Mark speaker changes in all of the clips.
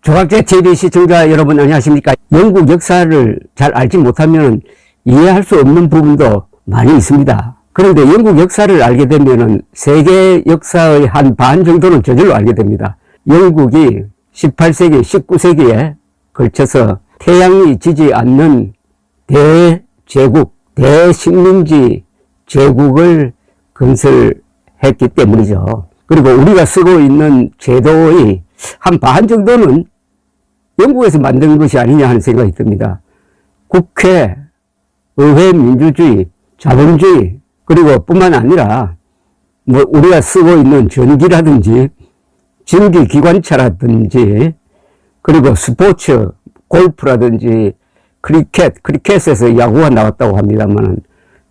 Speaker 1: 조각제 TV 시청자 여러분 안녕하십니까? 영국 역사를 잘 알지 못하면 이해할 수 없는 부분도 많이 있습니다. 그런데 영국 역사를 알게 되면 세계 역사의 한 반 정도는 저절로 알게 됩니다. 영국이 18세기, 19세기에 걸쳐서 태양이 지지 않는 대제국, 대식민지 제국을 건설했기 때문이죠. 그리고 우리가 쓰고 있는 제도의 한 반 정도는 영국에서 만든 것이 아니냐 하는 생각이 듭니다. 국회, 의회 민주주의, 자본주의, 그리고 뿐만 아니라 뭐 우리가 쓰고 있는 전기라든지 전기기관차라든지 그리고 스포츠, 골프라든지 크리켓에서 야구가 나왔다고 합니다만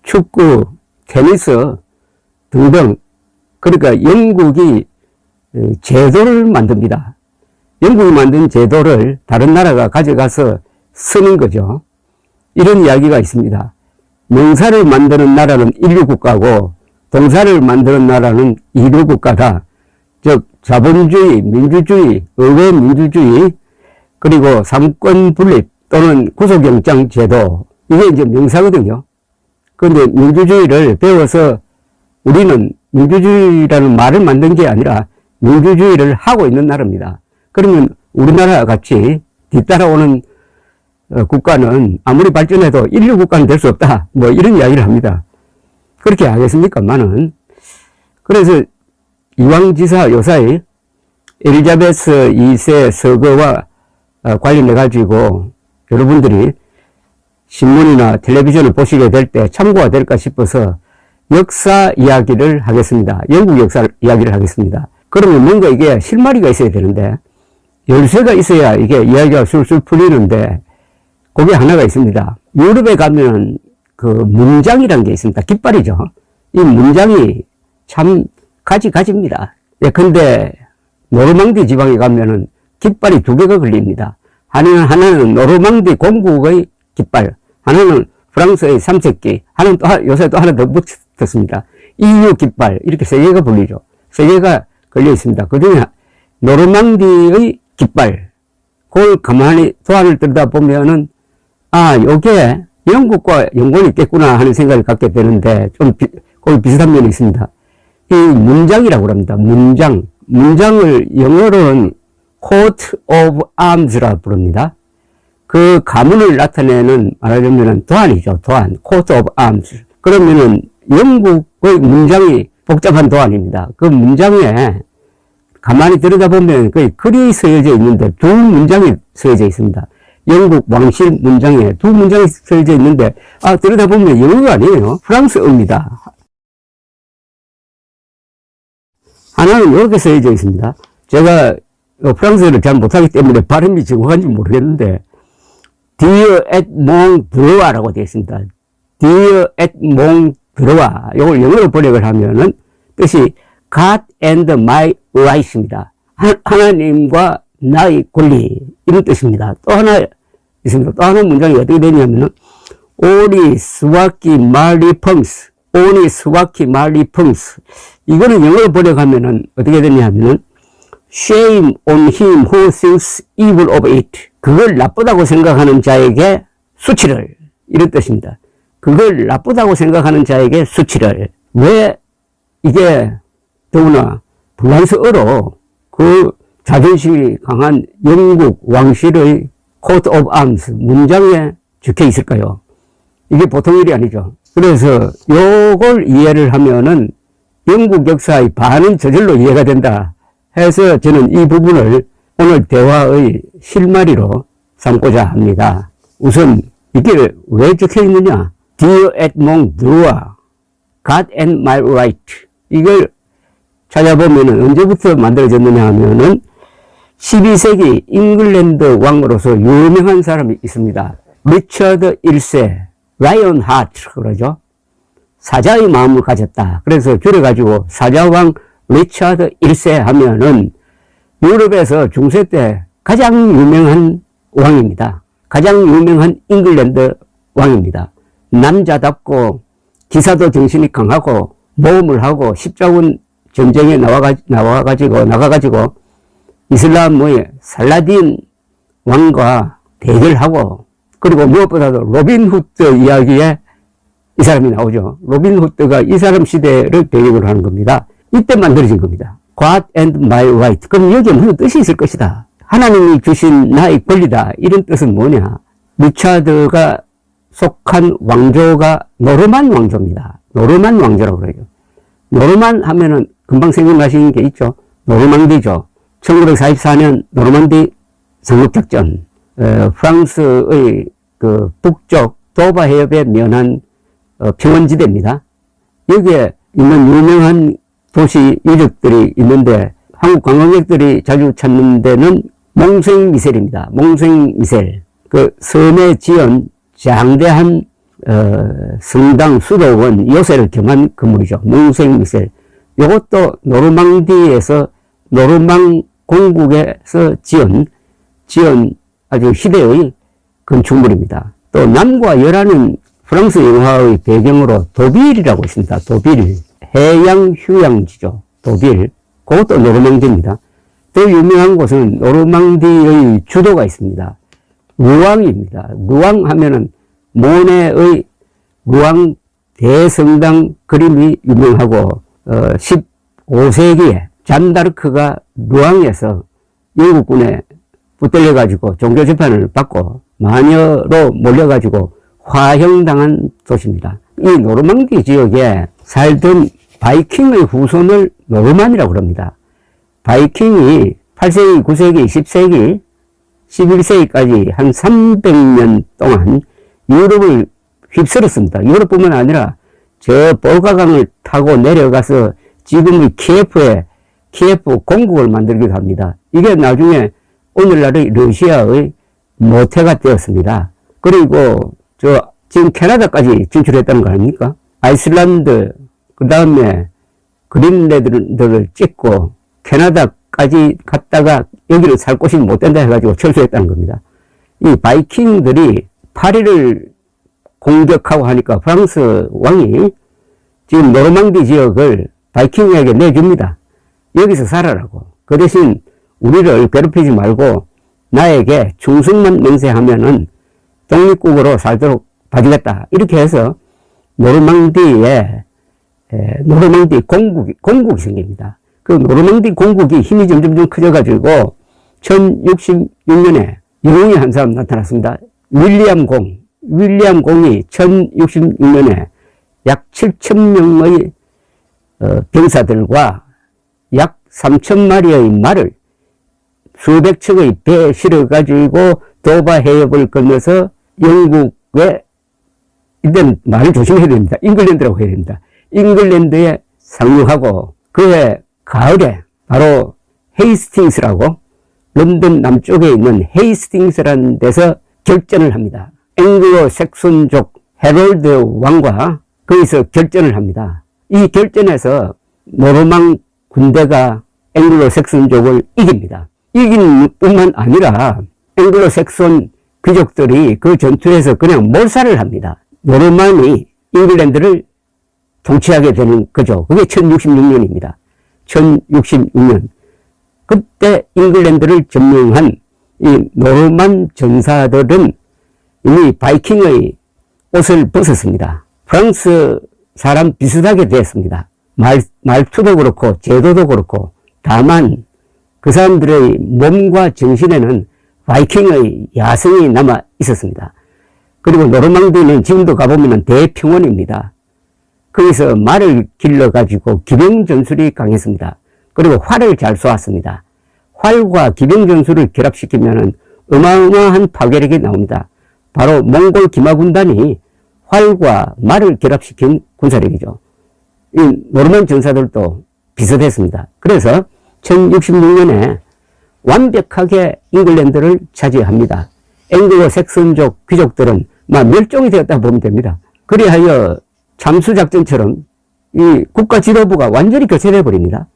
Speaker 1: 축구, 테니스 등등, 그러니까 영국이 제도를 만듭니다. 영국이 만든 제도를 다른 나라가 가져가서 쓰는 거죠. 이런 이야기가 있습니다. 명사를 만드는 나라는 인류국가고 동사를 만드는 나라는 이류국가다. 즉 자본주의, 민주주의, 의회 민주주의, 그리고 삼권 분립 또는 구속영장 제도, 이게 이제 명사거든요. 그런데 민주주의를 배워서 우리는 민주주의라는 말을 만든 게 아니라 민주주의를 하고 있는 나라입니다. 그러면 우리나라와 같이 뒤따라오는 국가는 아무리 발전해도 인류 국가는 될 수 없다. 뭐 이런 이야기를 합니다. 그렇게 하겠습니까만은. 그래서 이왕지사 요사이 엘리자베스 2세 서거와 관련해 가지고 여러분들이 신문이나 텔레비전을 보시게 될 때 참고가 될까 싶어서 역사 이야기를 하겠습니다. 영국 역사 이야기를 하겠습니다. 그러면 뭔가 이게 실마리가 있어야 되는데 열쇠가 있어야 이게 이야기가 술술 풀리는데 그게 하나가 있습니다. 유럽에 가면 그 문장이라는 게 있습니다. 깃발이죠. 이 문장이 참 가지가지입니다. 예컨대 노르망디 지방에 가면은 깃발이 두 개가 걸립니다. 하나는 노르망디 공국의 깃발, 하나는 프랑스의 삼색기, 하나는 또 요새 또 하나 더 붙었습니다. EU 깃발, 이렇게 세 개가 불리죠. 세 개가 걸려 있습니다. 그 중에 노르망디의 깃발, 그걸 가만히 도안을 들여다보면은 요게 영국과 연관이 있겠구나 하는 생각을 갖게 되는데 좀 거기 비슷한 면이 있습니다. 이 문장이라고 합니다. 문장을 영어로는 coat of arms라 부릅니다. 그 가문을 나타내는 말하자면 도안이죠. 도안, coat of arms. 그러면은 영국의 문장이 복잡한 도안입니다. 그 문장에 가만히 들여다보면 거의 글이 쓰여져 있는데 두 문장이 쓰여져 있습니다. 영국 왕실 문장에 두 문장이 쓰여져 있는데 들여다보면 영어가 아니에요. 프랑스어입니다. 하나는 이렇게 쓰여져 있습니다. 제가 프랑스어를 잘 못하기 때문에 발음이 정확한지 모르겠는데 Dear Edmond Droit라고 되어 있습니다. Dear Edmond Droit. 이걸 영어로 번역을 하면은 뜻이 God and my right입니다. 하나님과 나의 권리, 이런 뜻입니다. 또 하나 있습니다. 또 하나 문장이 어떻게 되냐면은 오리 스와키 말리 펑스, 오리 스와키 말리 펑스. 이거는 영어로 번역하면은 어떻게 되냐면은 Shame on him who thinks evil of it. 그걸 나쁘다고 생각하는 자에게 수치를, 이런 뜻입니다. 그걸 나쁘다고 생각하는 자에게 수치를. 왜 이게 더구나 프랑스어로 그 자존심이 강한 영국 왕실의 coat of arms 문장에 적혀 있을까요? 이게 보통 일이 아니죠. 그래서 요걸 이해를 하면은 영국 역사의 반은 저절로 이해가 된다 해서 저는 이 부분을 오늘 대화의 실마리로 삼고자 합니다. 우선 이게 왜 적혀 있느냐? Dear Edmond Droit, God and my right. 이걸 찾아보면은 언제부터 만들어졌느냐 하면은 12세기 잉글랜드 왕으로서 유명한 사람이 있습니다. 리처드 1세, 라이언 하트 그러죠. 사자의 마음을 가졌다. 그래서 줄여가지고 사자왕 리처드 1세 하면은 유럽에서 중세 때 가장 유명한 왕입니다. 가장 유명한 잉글랜드 왕입니다. 남자답고 기사도 정신이 강하고 모험을 하고 십자군 전쟁에 나가가지고 이슬람의 살라딘 왕과 대결하고, 그리고 무엇보다도 로빈 후드 이야기에 이 사람이 나오죠. 로빈 후드가 이 사람 시대를 배경으로 하는 겁니다. 이때 만들어진 겁니다. God and my right. 그럼 여기에 무슨 뜻이 있을 것이다. 하나님이 주신 나의 권리다. 이런 뜻은 뭐냐. 리차드가 속한 왕조가 노르만 왕조입니다. 노르만 왕조라고 그래요. 노르만 하면은 금방 생각나시는 게 있죠. 노르망디죠. 1944년 노르망디 상륙작전, 프랑스의 그 북쪽 도바 해협에 면한 평원지대입니다. 여기에 있는 유명한 도시 유적들이 있는데 한국 관광객들이 자주 찾는 데는 몽생미셀입니다. 몽생미셀. 그 섬에 지은 장대한 성당 수도원 요새를 겸한 건물이죠. 몽생미셀. 이것도 노르망디에서 노르망 공국에서 지은 아주 희대의 건축물입니다. 또 남과 열하는 프랑스 영화의 배경으로 도빌이라고 있습니다. 도빌. 해양 휴양지죠. 도빌. 그것도 노르망디입니다. 더 유명한 곳은 노르망디의 주도가 있습니다. 루앙입니다. 루앙 하면은 모네의 루앙 대성당 그림이 유명하고 15세기에 잔다르크가 루앙에서 영국군에 붙들려가지고 종교재판을 받고 마녀로 몰려가지고 화형당한 도시입니다. 이 노르망디 지역에 살던 바이킹의 후손을 노르만이라고 합니다. 바이킹이 8세기, 9세기, 10세기, 11세기까지 한 300년 동안 유럽을 휩쓸었습니다. 유럽뿐만 아니라 저 볼가강을 타고 내려가서 지금의 키예프 공국을 만들기도 합니다. 이게 나중에 오늘날의 러시아의 모태가 되었습니다. 그리고 지금 캐나다까지 진출했다는 거 아닙니까? 아이슬란드, 그 다음에 그린랜드를 찍고 캐나다까지 갔다가 여기를 살 곳이 못 된다 해가지고 철수했다는 겁니다. 이 바이킹들이 파리를 공격하고 하니까 프랑스 왕이 지금 노르망디 지역을 바이킹에게 내줍니다. 여기서 살아라고. 그 대신 우리를 괴롭히지 말고 나에게 충성만 맹세하면은 독립국으로 살도록 봐주겠다. 이렇게 해서 노르망디에 노르망디 공국이 생깁니다. 그 노르망디 공국이 힘이 점점 커져가지고 1066년에 영웅이 한 사람 나타났습니다. 윌리엄 공이 1066년에 약 7,000명의 병사들과 약 3,000마리의 말을 수백 척의 배에 실어가지고 도바 해협을 건너서 영국에, 이때는 말을 조심해야 됩니다. 잉글랜드라고 해야 됩니다. 잉글랜드에 상륙하고 그해 가을에 바로 헤이스팅스라고 런던 남쪽에 있는 헤이스팅스라는 데서 결전을 합니다. 앵글로 색손족 헤롤드 왕과 거기서 결전을 합니다. 이 결전에서 노르망 군대가 앵글로 색손족을 이깁니다. 이긴 뿐만 아니라 앵글로 색손 귀족들이 그 전투에서 그냥 몰살을 합니다. 노르만이 잉글랜드를 통치하게 되는 거죠. 그게 1066년입니다. 1066년. 그때 잉글랜드를 점령한 이 노르만 전사들은 이미 바이킹의 옷을 벗었습니다. 프랑스 사람 비슷하게 되었습니다. 말투도 그렇고 제도도 그렇고, 다만 그 사람들의 몸과 정신에는 바이킹의 야성이 남아 있었습니다. 그리고 노르망디는 지금도 가보면 대평원입니다. 거기서 말을 길러가지고 기병 전술이 강했습니다. 그리고 활을 잘 쏘았습니다. 활과 기병 전술을 결합시키면 어마어마한 파괴력이 나옵니다. 바로 몽골 기마군단이 활과 말을 결합시킨 군사력이죠. 이 노르만 전사들도 비슷했습니다. 그래서 1066년에 완벽하게 잉글랜드를 차지합니다. 앵글로 색선족 귀족들은 막 멸종이 되었다 보면 됩니다. 그리하여 잠수작전처럼 이 국가 지도부가 완전히 교체되어 버립니다.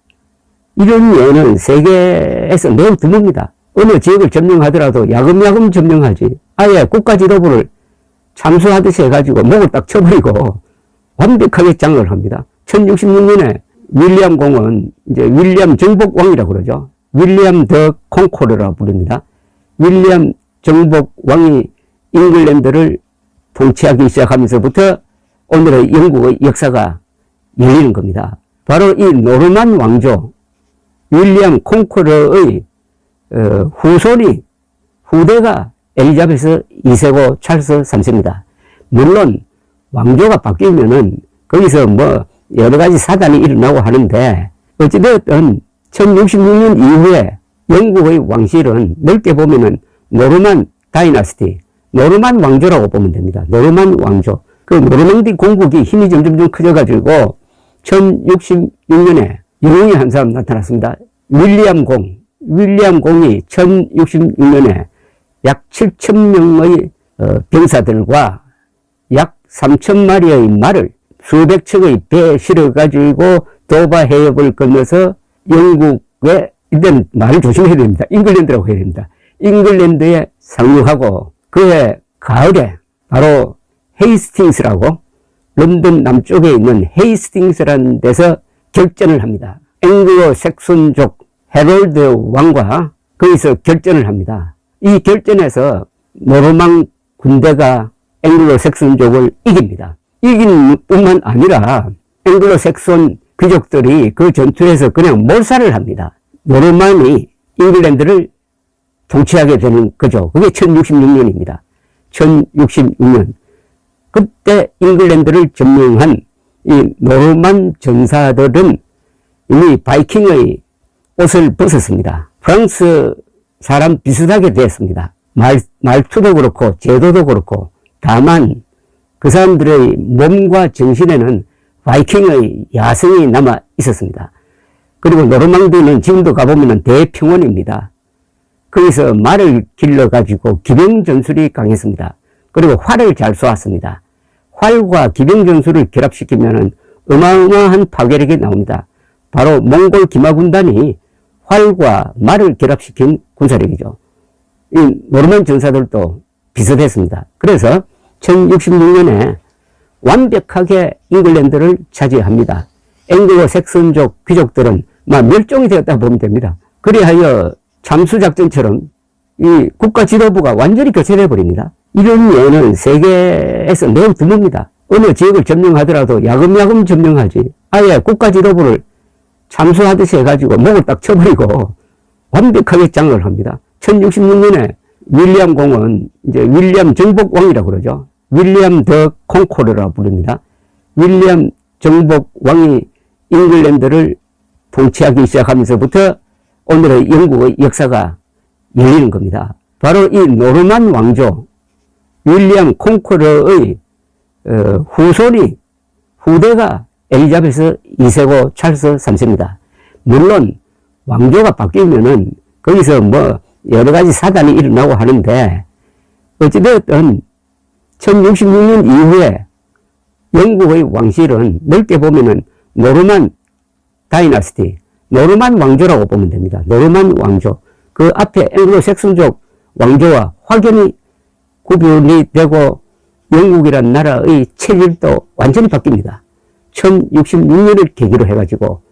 Speaker 1: 이런 예는 세계에서 매우 드뭅니다. 어느 지역을 점령하더라도 야금야금 점령하지, 아예 국가 지도부를 잠수하듯이 해가지고 목을 딱 쳐버리고 완벽하게 장악을 합니다. 1066년에 윌리엄 공은 이제 윌리엄 정복왕이라고 그러죠. 윌리엄 더 콩코르라고 부릅니다. 윌리엄 정복 왕이 잉글랜드를 통치하기 시작하면서부터 오늘의 영국의 역사가 열리는 겁니다. 바로 이 노르만 왕조 윌리엄 콩코르의 후대가 엘리자베스 2세고 찰스 3세입니다. 물론 왕조가 바뀌면은 거기서 뭐 여러 가지 사단이 일어나고 하는데 어찌되었든 1066년 이후에 영국의 왕실은 넓게 보면은 노르만 다이너스티, 노르만 왕조라고 보면 됩니다. 노르만 왕조. 그 노르망디 공국이 힘이 점점 커져가지고 1066년에 영웅이 한 사람 나타났습니다. 윌리엄 공이 1066년에 약 7,000명의 병사들과 약 3,000마리의 말을 수백 척의 배에 실어가지고 도바 해협을 건너서 영국에, 이때는 말을 조심해야 됩니다. 잉글랜드라고 해야 됩니다. 잉글랜드에 상륙하고 그해 가을에 바로 헤이스팅스라고 런던 남쪽에 있는 헤이스팅스라는 데서 결전을 합니다. 앵글로 색손족 헤롤드 왕과 거기서 결전을 합니다. 이 결전에서 노르망 군대가 앵글로 색손족을 이깁니다. 이긴 뿐만 아니라 앵글로 색손 귀족들이 그 전투에서 그냥 몰살을 합니다. 노르만이 잉글랜드를 통치하게 되는 거죠. 그게 1066년입니다. 1066년. 그때 잉글랜드를 점령한 이 노르만 전사들은 이미 바이킹의 옷을 벗었습니다. 프랑스 사람 비슷하게 되었습니다. 말투도 그렇고 제도도 그렇고 다만 그 사람들의 몸과 정신에는 바이킹의 야성이 남아 있었습니다. 그리고 노르망디는 지금도 가보면 대평원입니다. 거기서 말을 길러가지고 기병 전술이 강했습니다. 그리고 활을 잘 쏘았습니다. 활과 기병 전술을 결합시키면 어마어마한 파괴력이 나옵니다. 바로 몽골 기마군단이 활과 말을 결합시킨 군사력이죠. 이 노르만 전사들도 비슷했습니다. 그래서 1066년에 완벽하게 잉글랜드를 차지합니다. 앵글로 색선족 귀족들은 막 멸종이 되었다고 보면 됩니다. 그리하여 잠수작전처럼 이 국가 지도부가 완전히 교체돼 버립니다. 이런 예는 세계에서 매우 드뭅니다. 어느 지역을 점령하더라도 야금야금 점령하지. 아예 국가 지도부를 참수하듯이 해가지고 목을 딱 쳐버리고 완벽하게 장악을 합니다. 1066년에 윌리엄 공은 이제 윌리엄 정복 왕이라고 그러죠. 윌리엄 더 콩코르라고 부릅니다. 윌리엄 정복 왕이 잉글랜드를 통치하기 시작하면서부터 오늘의 영국의 역사가 열리는 겁니다. 바로 이 노르만 왕조 윌리엄 콩코르의 후대가 엘리자베스 2세고 찰스 3세입니다. 물론 왕조가 바뀌면은 거기서 뭐 여러 가지 사단이 일어나고 하는데 어찌되었든 1066년 이후에 영국의 왕실은 넓게 보면은 노르만 다이너스티, 노르만 왕조라고 보면 됩니다. 노르만 왕조. 그 앞에 앵글로 색슨족 왕조와 확연히 구분이 되고 영국이란 나라의 체질도 완전히 바뀝니다. 1066년을 계기로 해가지고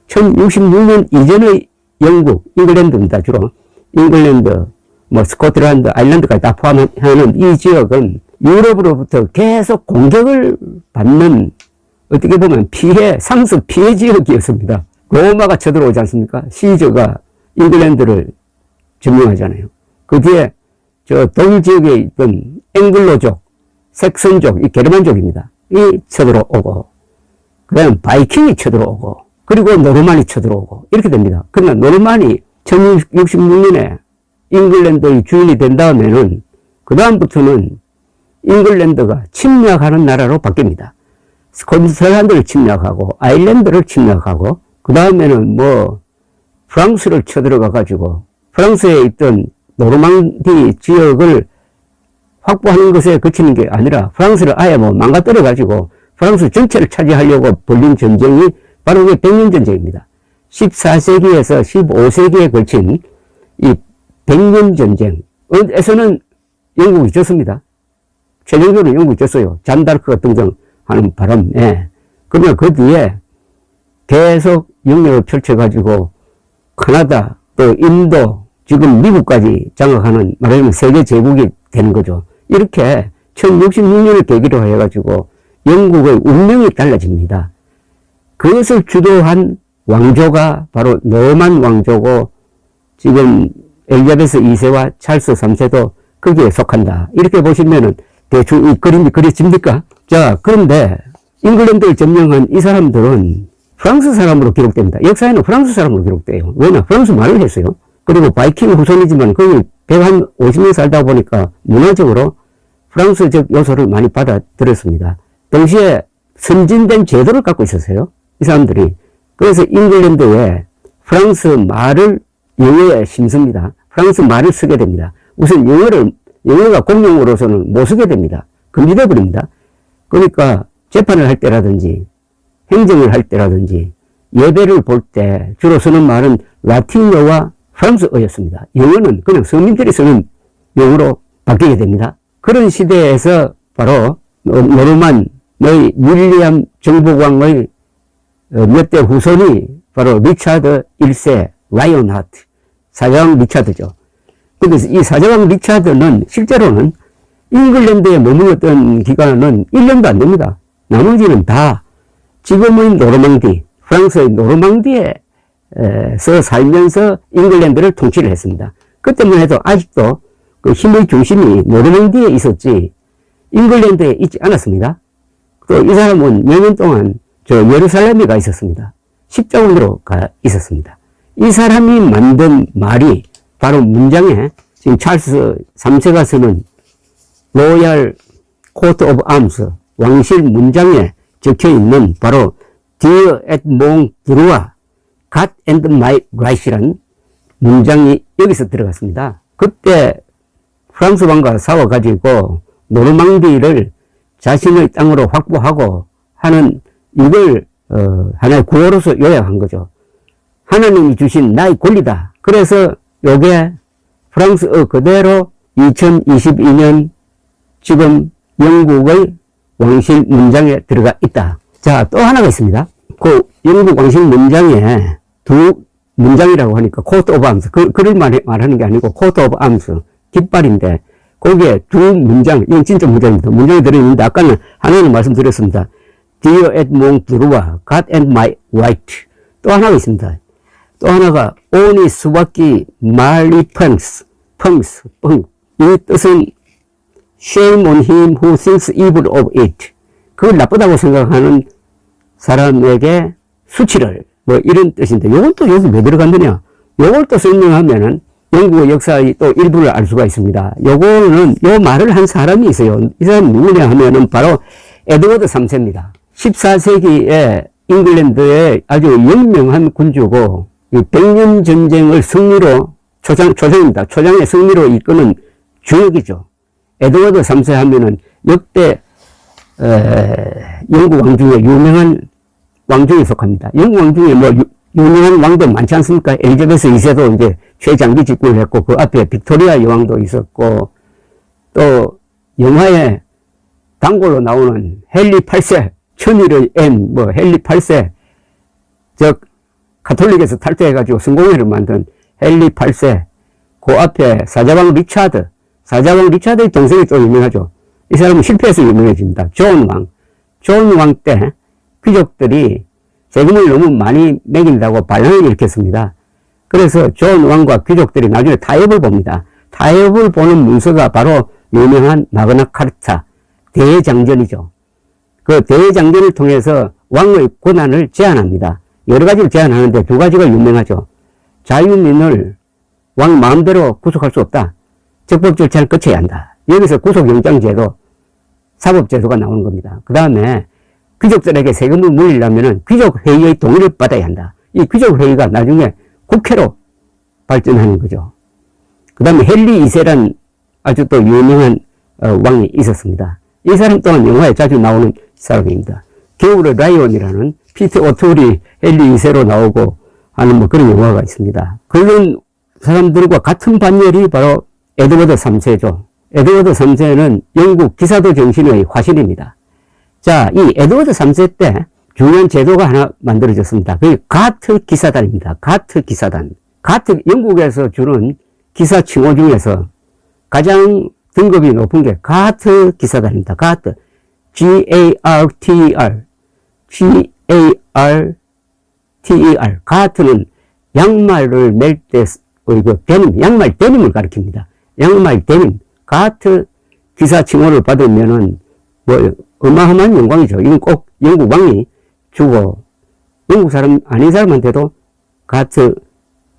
Speaker 1: 1066년 이전의 영국, 잉글랜드입니다. 주로 잉글랜드, 뭐 스코틀랜드, 아일랜드까지 다 포함하는 이 지역은 유럽으로부터 계속 공격을 받는 어떻게 보면 상수 피해 지역이었습니다. 로마가 쳐들어오지 않습니까? 시저가 잉글랜드를 점령하잖아요. 그 뒤에 저 동지역에 있던 앵글로족, 색선족, 이 게르만족입니다. 이 쳐들어오고, 그 다음 바이킹이 쳐들어오고, 그리고 노르만이 쳐들어오고, 이렇게 됩니다. 그러나 노르만이 1066년에 잉글랜드의 주인이 된 다음에는, 그 다음부터는 잉글랜드가 침략하는 나라로 바뀝니다. 스코틀랜드를 침략하고, 아일랜드를 침략하고, 그 다음에는 뭐, 프랑스를 쳐들어가가지고, 프랑스에 있던 노르망디 지역을 확보하는 것에 그치는 게 아니라 프랑스를 아예 뭐 망가뜨려가지고 프랑스 전체를 차지하려고 벌린 전쟁이 바로 그게 백년전쟁입니다. 14세기에서 15세기에 걸친 이 백년전쟁에서는 영국이 졌습니다. 최종적으로 영국이 졌어요. 잔다르크가 등장하는 바람에. 그러면 그 뒤에 계속 영역을 펼쳐가지고 캐나다, 또 인도, 지금 미국까지 장악하는 말하자면 세계 제국이 되는 거죠. 이렇게 1066년을 계기로 해가지고 영국의 운명이 달라집니다. 그것을 주도한 왕조가 바로 노만 왕조고 지금 엘리자베스 2세와 찰스 3세도 거기에 속한다. 이렇게 보시면은 대충 이 그림이 그려집니까? 자, 그런데 잉글랜드를 점령한 이 사람들은 프랑스 사람으로 기록됩니다. 역사에는 프랑스 사람으로 기록돼요. 왜냐? 프랑스 말을 했어요. 그리고 바이킹 후손이지만 거기 150년 살다 보니까 문화적으로 프랑스적 요소를 많이 받아들였습니다. 동시에 선진된 제도를 갖고 있었어요. 이 사람들이. 그래서 잉글랜드에 프랑스 말을 영어에 심습니다. 프랑스 말을 쓰게 됩니다. 우선 영어가 공용어로서는 못 쓰게 됩니다. 금지돼 버립니다. 그러니까 재판을 할 때라든지 행정을 할 때라든지 예배를 볼 때 주로 쓰는 말은 라틴어와 프랑스어였습니다. 영어는 그냥 서민들이 쓰는 영어로 바뀌게 됩니다. 그런 시대에서 바로 노르만의 윌리엄 정보광의 몇 대 후손이 바로 리차드 1세 라이온하트, 사자왕 리차드죠. 그래서 이 사자왕 리차드는 실제로는 잉글랜드에 머물렀던 기간은 1년도 안 됩니다. 나머지는 다 지금의 노르망디, 프랑스의 노르망디에서 살면서 잉글랜드를 통치를 했습니다. 그때만 해도 아직도 그 힘의 중심이 노르망디에 있었지 잉글랜드에 있지 않았습니다. 또 이 사람은 몇 년 동안 예루살렘에 가 있었습니다. 십자군으로 가 있었습니다. 이 사람이 만든 말이 바로 문장에 지금 찰스 3세가 쓰는 로얄 코트 오브 암스 왕실 문장에 적혀 있는 바로 Dear Edmond Droit, God and my right이라는 문장이 여기서 들어갔습니다. 그때 프랑스 왕과 싸워가지고 노르망디를 자신의 땅으로 확보하고 하는 이걸 하나의 구호로서 요약한 거죠. 하나님이 주신 나의 권리다. 그래서 요게 프랑스어 그대로 2022년 지금 영국의 왕실 문장에 들어가 있다. 자, 또 하나가 있습니다. 그 영국 왕실 문장에 두 문장이라고 하니까 코트 오브 암스, 그를 말하는 게 아니고 코트 오브 암스, 깃발인데 거기에 두 문장, 이건 진짜 문장입니다. 문장이 들어있는데 아까는 하나는 말씀드렸습니다. Dear Edmond Droit, God and my right. 또 하나가 있습니다. 또 하나가 오니 수박기 말리 펑스. 이 뜻은 shame on him who thinks evil of it. 그걸 나쁘다고 생각하는 사람에게 수치를, 뭐 이런 뜻인데, 요건 또 여기 왜 들어갔느냐? 요걸 또 설명하면은 영국의 역사의 또 일부를 알 수가 있습니다. 요거는, 요 말을 한 사람이 있어요. 이 사람이 누구냐 하면은 바로 에드워드 3세입니다. 14세기에 잉글랜드의 아주 영명한 군주고, 이 백년 전쟁을 승리로, 초장입니다. 초장의 승리로 이끄는 주역이죠. 에드워드 3세 하면은 역대, 영국 왕 중에 유명한 왕 중에 속합니다. 영국 왕 중에 뭐, 유명한 왕도 많지 않습니까? 엘리자베스 2세도 이제 최장기 집권을 했고, 그 앞에 빅토리아 여왕도 있었고, 또, 영화에 단골로 나오는 헨리 8세, 천일의 M, 뭐, 헨리 8세, 가톨릭에서 탈퇴해가지고 성공회를 만든 헨리 8세, 그 앞에 사자왕 리차드의 동생이 또 유명하죠. 이 사람은 실패해서 유명해집니다. 존 왕 때 귀족들이 세금을 너무 많이 매긴다고 반란을 일으켰습니다. 그래서 존 왕과 귀족들이 나중에 타협을 봅니다. 타협을 보는 문서가 바로 유명한 마그나 카르타, 대장전이죠. 그 대장전을 통해서 왕의 권한을 제한합니다. 여러 가지를 제한하는데 두 가지가 유명하죠. 자유민을 왕 마음대로 구속할 수 없다. 적법 절차를 거쳐야 한다. 여기서 구속영장제도, 사법제도가 나오는 겁니다. 그 다음에 귀족들에게 세금을 물리려면 귀족회의의 동의를 받아야 한다. 이 귀족회의가 나중에 국회로 발전하는 거죠. 그 다음에 헨리 2세란 아주 또 유명한 왕이 있었습니다. 이 사람 또한 영화에 자주 나오는 사람입니다. 겨울의 라이온이라는 피트 오토리 헨리 2세로 나오고 하는 뭐 그런 영화가 있습니다. 그런 사람들과 같은 반열이 바로 에드워드 3세죠. 에드워드 3세는 영국 기사도 정신의 화신입니다. 자, 이 에드워드 3세 때 중요한 제도가 하나 만들어졌습니다. 그게 가트 기사단입니다. 가트 기사단. 가트, 영국에서 주는 기사 칭호 중에서 가장 등급이 높은 게 가트 기사단입니다. 가트. G-A-R-T-E-R. G-A-R-T-E-R. 가트는 양말을 멜 때의 그 데님, 양말 데님을 가리킵니다. 양말 데님. 가트 기사 칭호를 받으면은 뭐 어마어마한 영광이죠. 이건 꼭 영국 왕이 주고 영국 사람 아닌 사람한테도 가트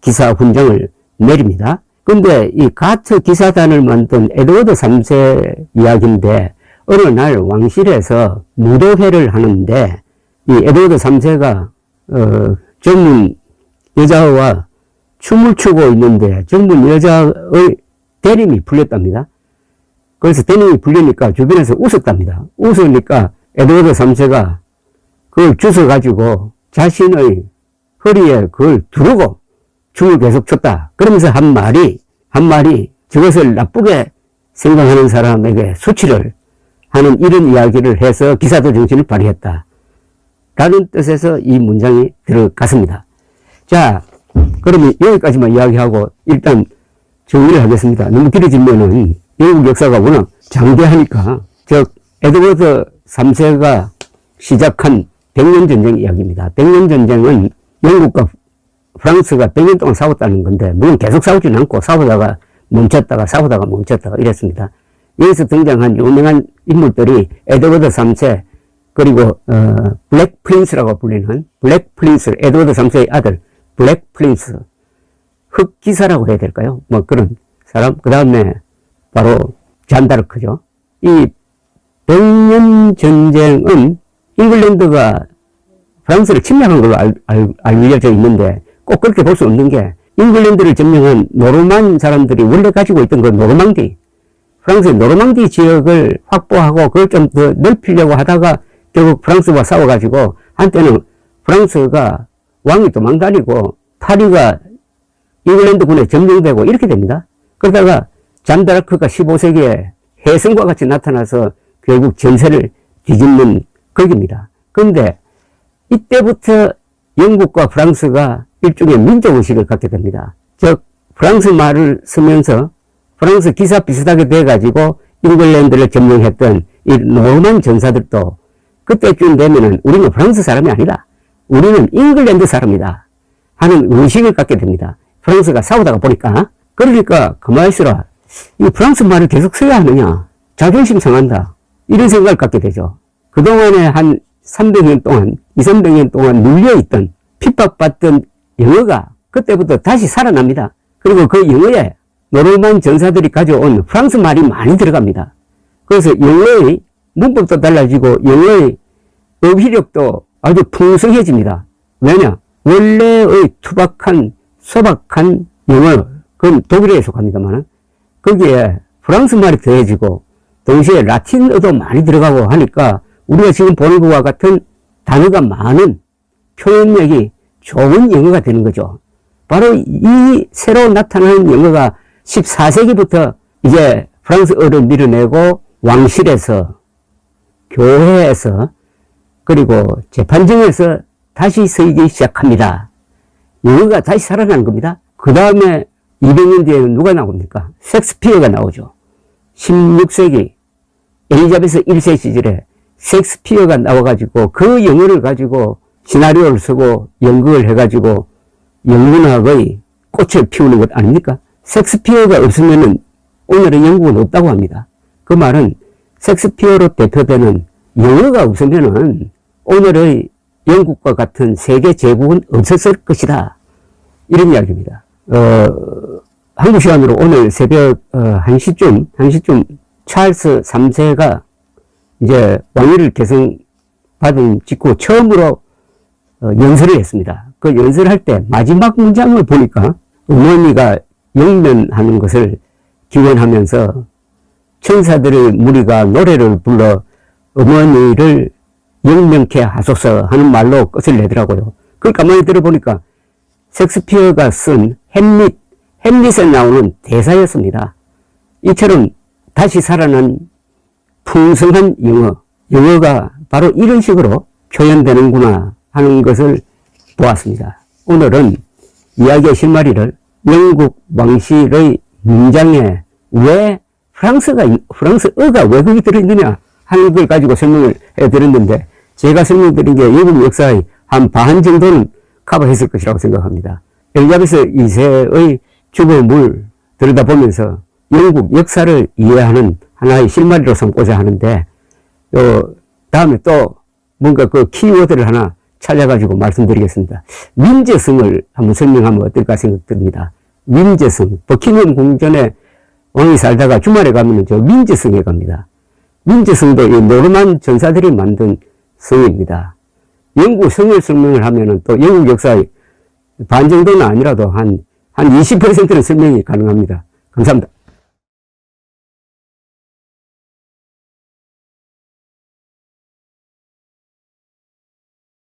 Speaker 1: 기사 훈장을 내립니다. 근데 이 가트 기사단을 만든 에드워드 3세 이야기인데 어느 날 왕실에서 무도회를 하는데 이 에드워드 3세가 젊은 여자와 춤을 추고 있는데 젊은 여자의 대림이 풀렸답니다. 그래서 대림이 풀리니까 주변에서 웃었답니다. 웃으니까 에드워드 3세가 그걸 주워가지고 자신의 허리에 그걸 두르고 춤을 계속 췄다. 그러면서 한 말이 저것을 나쁘게 생각하는 사람에게 수치를 하는 이런 이야기를 해서 기사도 정신을 발휘했다. 라는 뜻에서 이 문장이 들어갔습니다. 자, 그러면 여기까지만 이야기하고 일단 정리를 하겠습니다. 너무 길어지면은 영국 역사가 워낙 장대하니까, 즉, 에드워드 3세가 시작한 백년전쟁 이야기입니다. 백년전쟁은 영국과 프랑스가 100년 동안 싸웠다는 건데, 물론 계속 싸우지는 않고 싸우다가 멈췄다가 이랬습니다. 여기서 등장한 유명한 인물들이 에드워드 3세, 그리고, 블랙 프린스라고 불리는 블랙 프린스, 에드워드 3세의 아들, 블랙 프린스, 흑기사라고 해야 될까요? 뭐 그런 사람, 그 다음에 바로 잔다르크죠. 이 백년전쟁은 잉글랜드가 프랑스를 침략한 걸로 알려져 있는데 꼭 그렇게 볼 수 없는 게 잉글랜드를 점령한 노르만 사람들이 원래 가지고 있던 그 노르망디, 프랑스의 노르망디 지역을 확보하고 그걸 좀 더 넓히려고 하다가 결국 프랑스와 싸워가지고 한때는 프랑스가 왕이 도망다니고 파리가 잉글랜드군에 점령되고 이렇게 됩니다. 그러다가 잔다르크가 15세기에 혜성과 같이 나타나서 결국 전세를 뒤집는 극입니다. 그런데 이때부터 영국과 프랑스가 일종의 민족의식을 갖게 됩니다. 즉 프랑스 말을 쓰면서 프랑스 기사 비슷하게 돼가지고 잉글랜드를 점령했던 이 노르만 전사들도 그때쯤 되면은 우리는 프랑스 사람이 아니다, 우리는 잉글랜드 사람이다 하는 의식을 갖게 됩니다. 프랑스가 싸우다가 보니까. 그러니까 그만하시라, 이 프랑스 말을 계속 써야 하느냐, 자존심 상한다, 이런 생각을 갖게 되죠. 그동안에 한 300년 동안, 200~300년 동안 눌려있던, 핍박받던 영어가 그때부터 다시 살아납니다. 그리고 그 영어에 노르만 전사들이 가져온 프랑스 말이 많이 들어갑니다. 그래서 영어의 문법도 달라지고 영어의 어휘력도 아주 풍성해집니다. 왜냐? 원래의 투박한, 소박한 영어, 그건 독일에 속합니다만, 거기에 프랑스 말이 더해지고, 동시에 라틴어도 많이 들어가고 하니까, 우리가 지금 보는 것과 같은 단어가 많은 표현력이 좋은 영어가 되는 거죠. 바로 이 새로 나타나는 영어가 14세기부터 이제 프랑스어를 밀어내고 왕실에서, 교회에서, 그리고 재판정에서 다시 쓰이기 시작합니다. 영어가 다시 살아나는 겁니다. 그 다음에 200년 뒤에는 누가 나옵니까? 셰익스피어가 나오죠. 16세기 엘리자베스 1세 시절에 셰익스피어가 나와가지고 그 영어를 가지고 시나리오를 쓰고 연극을 해가지고 영문학의 꽃을 피우는 것 아닙니까? 셰익스피어가 없으면은 오늘의 영국은 없다고 합니다. 그 말은 셰익스피어로 대표되는 영어가 없으면은 오늘의 영국과 같은 세계 제국은 없었을 것이다, 이런 이야기입니다. 한국 시간으로 오늘 새벽 1시쯤 찰스 3세가 이제 왕위를 계승받은 직후 처음으로 연설을 했습니다. 그 연설할 때 마지막 문장을 보니까 어머니가 영면하는 것을 기원하면서 천사들의 무리가 노래를 불러 어머니를 영명케 하소서 하는 말로 끝을 내더라고요. 그걸 가만히 들어보니까 셰익스피어가 쓴 햄릿에 나오는 대사였습니다. 이처럼 다시 살아난 풍성한 영어가 바로 이런 식으로 표현되는구나 하는 것을 보았습니다. 오늘은 이야기의 실마리를 영국 왕실의 문장에 왜 프랑스어가 왜 거기 들어있느냐 하는 걸 가지고 설명을 해드렸는데, 제가 설명드린 게 영국 역사의 한 반 정도는 커버했을 것이라고 생각합니다. 엘리자베스 2세의 죽음을 들여다보면서 영국 역사를 이해하는 하나의 실마리로 삼고자 하는데, 다음에 또 뭔가 그 키워드를 하나 찾아가지고 말씀드리겠습니다. 민제성을 한번 설명하면 어떨까 생각됩니다. 민제성. 버킹엄 궁전에 왕이 살다가 주말에 가면 저 민제성에 갑니다. 민제성도 이 노르만 전사들이 만든 성입니다. 영국 성을 설명을 하면은 또 영국 역사의 반 정도는 아니라도 한 20%는 설명이 가능합니다. 감사합니다.